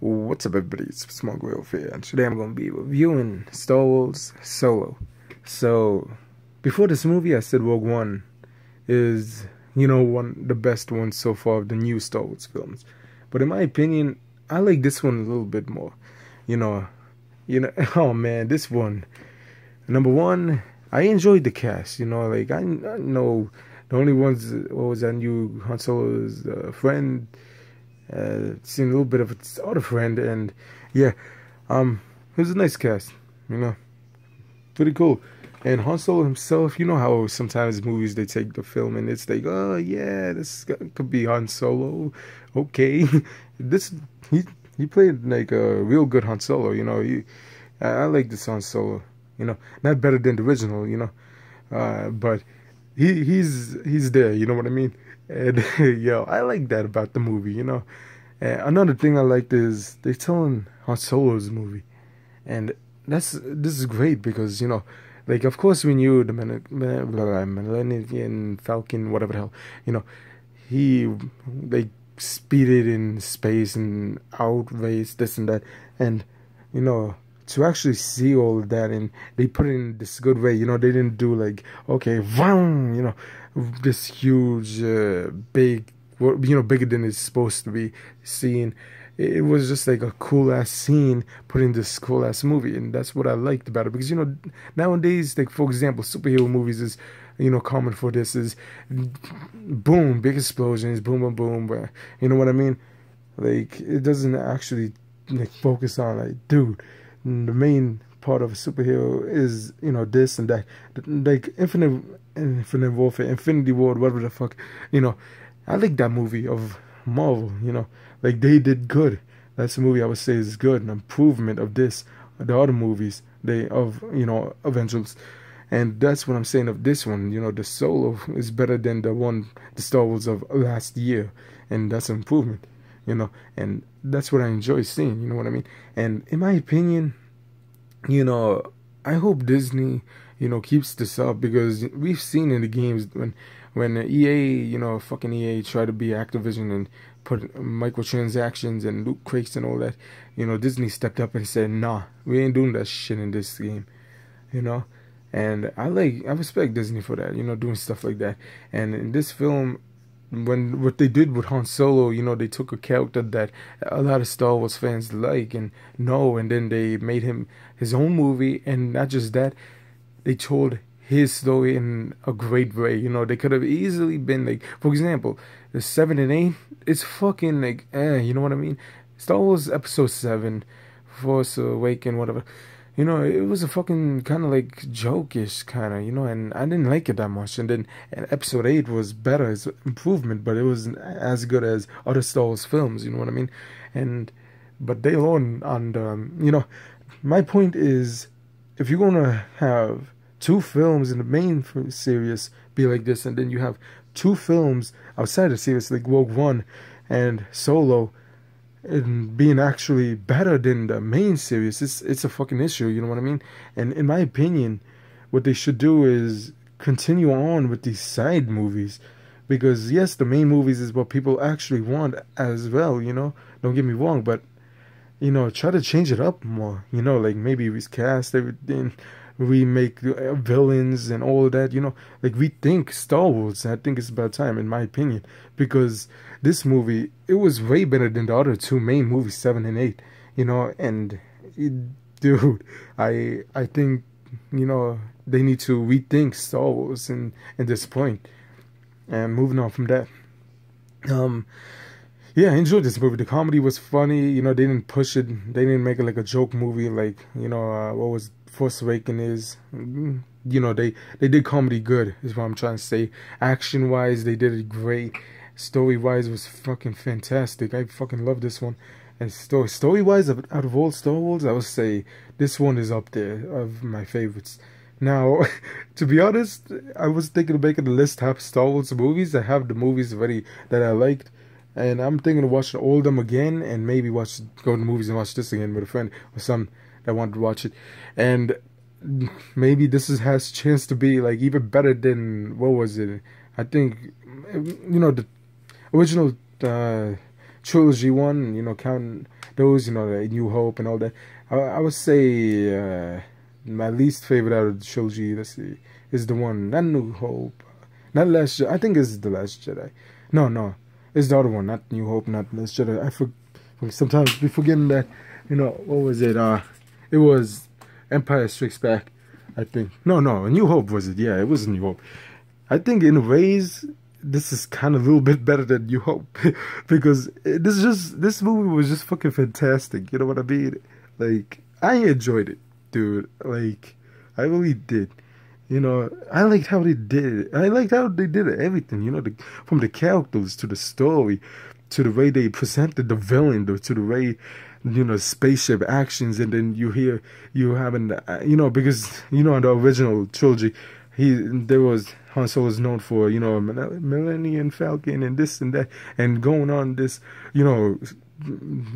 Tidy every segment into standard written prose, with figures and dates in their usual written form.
What's up, everybody? It's Small Wolf here, and today I'm going to be reviewing Star Wars Solo. So, before this movie, I said Rogue One is, the best one so far of the new Star Wars films. But in my opinion, I like this one a little bit more. Oh man, this one. Number one, I enjoyed the cast. I know the only ones, I knew Han Solo's friend. Seen a little bit of its other friend, and yeah, it was a nice cast, pretty cool. And Han Solo himself, you know how sometimes movies they take the film and it's like, oh yeah, this could be Han Solo, okay. he played like a real good Han Solo, I like this Han Solo, not better than the original, but he's there, you know what I mean? And yo, I like that about the movie, And another thing I liked is they're telling Han Solo's movie, and this is great because of course we knew the Millennium Falcon, whatever the hell, they speeded in space and outraced this and that, and to actually see all of that, and they put it in this good way, they didn't do like, okay, vroom, this huge, big, bigger than it's supposed to be scene. It was just like a cool ass scene put in this cool ass movie, and that's what I liked about it. Because nowadays, like for example, superhero movies is common for this is boom, big explosions, boom, boom, boom. But you know what I mean? Like it doesn't actually focus on like, dude, the main part of a superhero is this and that, like Infinite Warfare, Infinity War, whatever the fuck, I like that movie of Marvel, like they did good. That's a movie I would say is good, an improvement of the other movies of Avengers, and that's what I'm saying of this one. The Solo is better than the Star Wars of last year, and that's an improvement, and that's what I enjoy seeing. You know what I mean? And in my opinion, I hope Disney, keeps this up, because we've seen in the games when EA, fucking EA tried to be Activision and put microtransactions and loot crates and all that, Disney stepped up and said, nah, we ain't doing that shit in this game, and I respect Disney for that, doing stuff like that. And in this film, what they did with Han Solo, they took a character that a lot of Star Wars fans like and know, and then they made him his own movie, and not just that, they told his story in a great way. They could have easily been like, for example, the 7 and 8, it's fucking like, you know what I mean? Star Wars Episode 7, Force Awakens, whatever. It was a fucking kind of like jokish kind of, and I didn't like it that much. And then Episode 8 was better, it's improvement, but it wasn't as good as other Star Wars films, you know what I mean? But they alone on the, my point is, if you're gonna have two films in the main series be like this, and then you have two films outside the series like Rogue One and Solo, and being actually better than the main series, it's a fucking issue, you know what I mean? And in my opinion, what they should do is continue on with these side movies, because yes, the main movies is what people actually want as well, don't get me wrong, but try to change it up more, like maybe recast everything, remake villains and all of that, like rethink Star Wars. I think it's about time, in my opinion, because this movie, it was way better than the other two main movies, 7 and 8, and dude, I think, they need to rethink Star Wars in this point. And moving on from that, yeah, I enjoyed this movie. The comedy was funny, they didn't push it, they didn't make it like a joke movie like, what was Force Awakens is. They did comedy good, is what I'm trying to say. Action wise, they did it great. Story wise, was fucking fantastic. I fucking love this one. And story wise, out of all Star Wars, I would say this one is up there of my favorites. Now, to be honest, I was thinking of making the list top Star Wars movies. I have the movies already that I liked, and I'm thinking of watching all of them again, and maybe go to the movies and watch this again with a friend or some that wanted to watch it. And maybe this has a chance to be like even better than, what was it? I think, the original trilogy one, you know, counting those, you know, the New Hope and all that. I would say my least favorite out of the trilogy, let's see, is the one, not New Hope, not Last Jedi. I think it's The Last Jedi. No, it's the other one, not New Hope, not Last Jedi. Sometimes we forgetting that, you know, what was it? It was Empire Strikes Back, I think. No, New Hope was it? Yeah, it was New Hope. I think in ways this is kind of a little bit better than New Hope because this movie was just fucking fantastic. You know what I mean? Like, I enjoyed it, dude. Like, I really did. You know, I liked how they did it. I liked how they did it, everything. You know, from the characters to the story, to the way they presented the villain, to the way, you know, spaceship actions, and then you having, you know, because you know in the original trilogy, Han Solo was known for, you know, Millennium Falcon and this and that, and going on this, you know,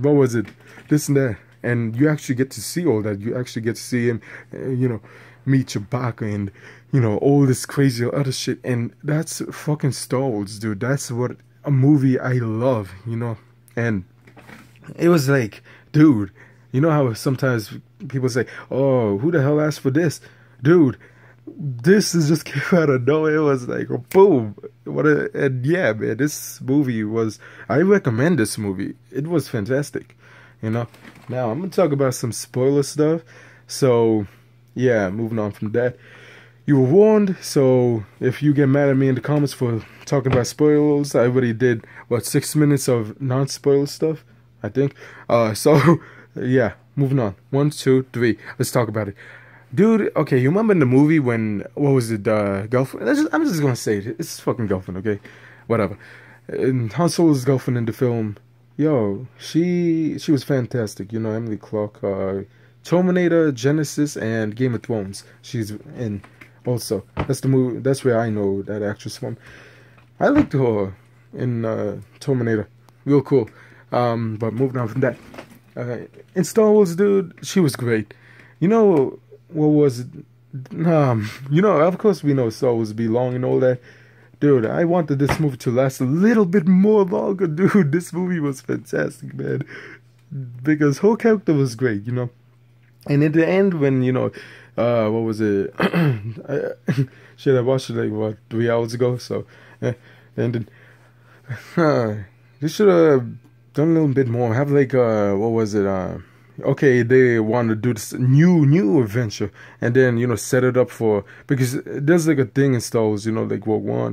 what was it, this and that, and you actually get to see all that. You actually get to see him, you know, meet Chewbacca and, you know, all this crazy other shit, and that's fucking Star Wars, dude. That's what a movie I love, you know, and it was like, dude, you know how sometimes people say, oh, who the hell asked for this? Dude, this is just came out of nowhere. It was like, boom. And yeah, man, this movie was, I recommend this movie. It was fantastic, you know. Now, I'm going to talk about some spoiler stuff. So, yeah, moving on from that. You were warned, so if you get mad at me in the comments for talking about spoilers, I already did, 6 minutes of non-spoiler stuff, I think. So, yeah, moving on. 1, 2, 3. Let's talk about it. Dude, okay, you remember in the movie when, what was it, girlfriend? I'm just gonna say it. It's fucking girlfriend, okay? Whatever. And Han Solo's girlfriend in the film, yo, she was fantastic. You know, Emily Clark, Terminator, Genesis, and Game of Thrones. She's in also. That's the movie. That's where I know that actress from. I liked her in Terminator. Real cool. But moving on from that. In Star Wars, dude, she was great. You know, what was it? You know, of course we know Star Wars be long and all that. Dude, I wanted this movie to last a little bit more longer, dude. This movie was fantastic, man. Because her character was great, you know. And in the end, when, you know, what was it? Shit, I watched it like, 3 hours ago? So, yeah. And then, they should have done a little bit more. Have like, what was it? Okay, they want to do this new adventure, and then, you know, set it up for, because there's like a thing in Star Wars, you know, like Rogue One,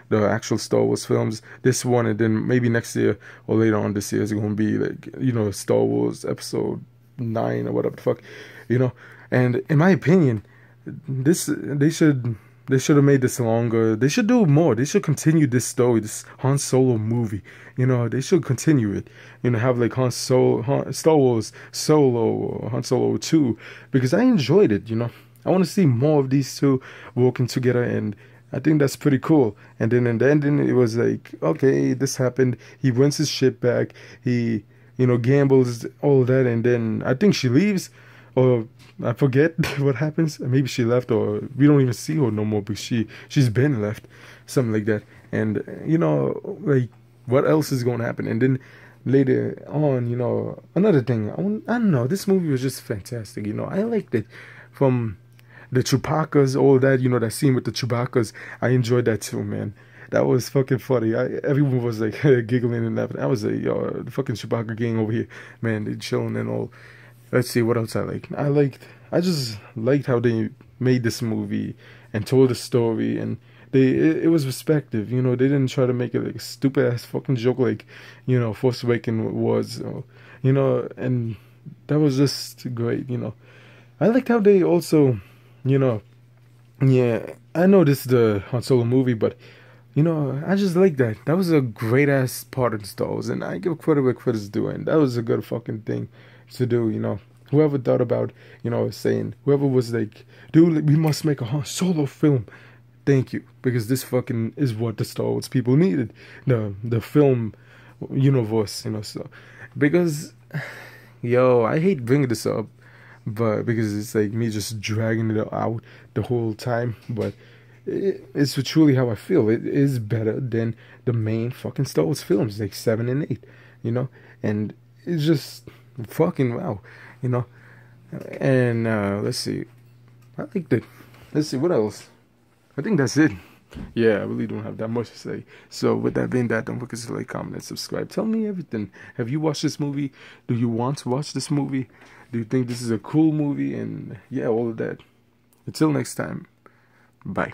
the actual Star Wars films, this one, and then maybe next year or later on this year is going to be like, you know, Star Wars Episode 9 or whatever the fuck, you know. And in my opinion, they should have made this longer. They should do more. They should continue this story, this Han Solo movie. You know, they should continue it. You know, have like Star Wars Solo or Han Solo 2, because I enjoyed it, you know. I want to see more of these two working together, and I think that's pretty cool. And then in the ending, it was like, okay, this happened. He wins his ship back. He, you know, gambles, all that, and then I think she leaves, or I forget what happens. Maybe she left, or we don't even see her no more because she's been left, something like that. And, you know, like, what else is going to happen? And then later on, you know, another thing, I don't know, this movie was just fantastic, you know. I liked it. From the Chewbacca's, all that, you know, that scene with the Chewbacca's, I enjoyed that too, man. That was fucking funny. Everyone was like giggling and laughing. I was like, yo, the fucking Chewbacca gang over here, man, they chilling and all. Let's see what else I liked. I just liked how they made this movie and told the story, and it was respective, you know. They didn't try to make it like a stupid ass fucking joke like, you know, Force Awakens was, you know, and that was just great, you know. I liked how they also, you know, yeah, I know this is the Han Solo movie, but, you know, I just like that. That was a great ass part of Star Wars, and I give credit where credit's due, and that was a good fucking thing to do, you know. Whoever thought about, you know, saying, whoever was like, dude, we must make a Han Solo film. Thank you, because this fucking is what the Star Wars people needed, the film universe, you know. So, because, yo, I hate bringing this up, but because it's like me just dragging it out the whole time, but it's truly how I feel. It is better than the main fucking Star Wars films, like 7 and 8. you know, and it's just fucking wow, you know. And let's see, I like the, let's see what else. I think that's it. Yeah, I really don't have that much to say. So with that being that, don't forget to like, comment, and subscribe. Tell me everything. Have you watched this movie? Do you want to watch this movie? Do you think this is a cool movie? And yeah, all of that. Until next time, bye.